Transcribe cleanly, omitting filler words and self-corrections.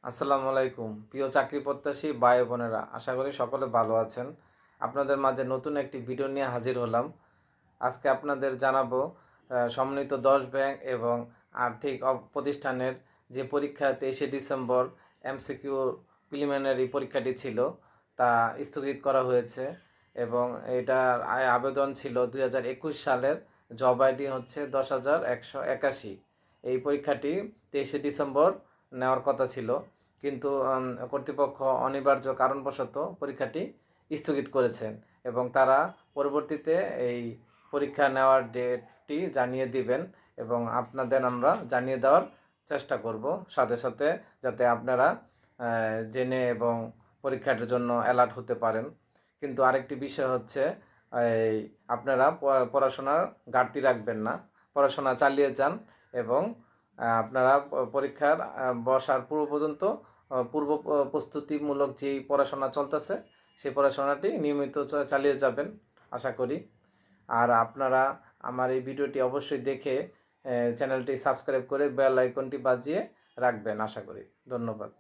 আসসালামু আলাইকুম প্রিয় চাকরি প্রত্যাশী ভাই বোনেরা, আশা করি সকলে ভালো আছেন। আপনাদের মাঝে নতুন একটি ভিডিও নিয়ে হাজির হলাম। আজকে আপনাদের জানাবো সমন্বিত 10 ব্যাংক এবং আর্থিক প্রতিষ্ঠানের যে পরীক্ষা 23শে ডিসেম্বর এমসিকিউ প্রিলিমিনারি পরীক্ষাটি ছিল তা স্থগিত করা হয়েছে এবং এটার আবেদন ছিল 2021 সালের। জব আইডি হচ্ছে 10,181। এই পরীক্ষাটি 23শে ডিসেম্বর নেওয়ার কথা ছিল, কিন্তু কর্তৃপক্ষ অনিবার্য কারণবশত পরীক্ষাটি স্থগিত করেছেন এবং তারা পরবর্তীতে এই পরীক্ষা নেওয়ার ডেটটি জানিয়ে দিবেন এবং আপনাদের আমরা জানিয়ে দেওয়ার চেষ্টা করব সাথে সাথে, যাতে আপনারা জেনে এবং পরীক্ষার জন্য অ্যালার্ট হতে পারেন। কিন্তু আরেকটি বিষয় হচ্ছে, এই আপনারা পড়াশোনার ঘাটতি রাখবেন না, পড়াশোনা চালিয়ে যান এবং আপনারা পরীক্ষার বসার পূর্ব পর্যন্ত পূর্ব প্রস্তুতিমূলক যেই পড়াশোনা চলতেছে সেই পড়াশোনাটি নিয়মিত চালিয়ে যাবেন আশা করি। আর আপনারা আমার এই ভিডিওটি অবশ্যই দেখে চ্যানেলটি সাবস্ক্রাইব করে বেল আইকনটি বাজিয়ে রাখবেন আশা করি। ধন্যবাদ।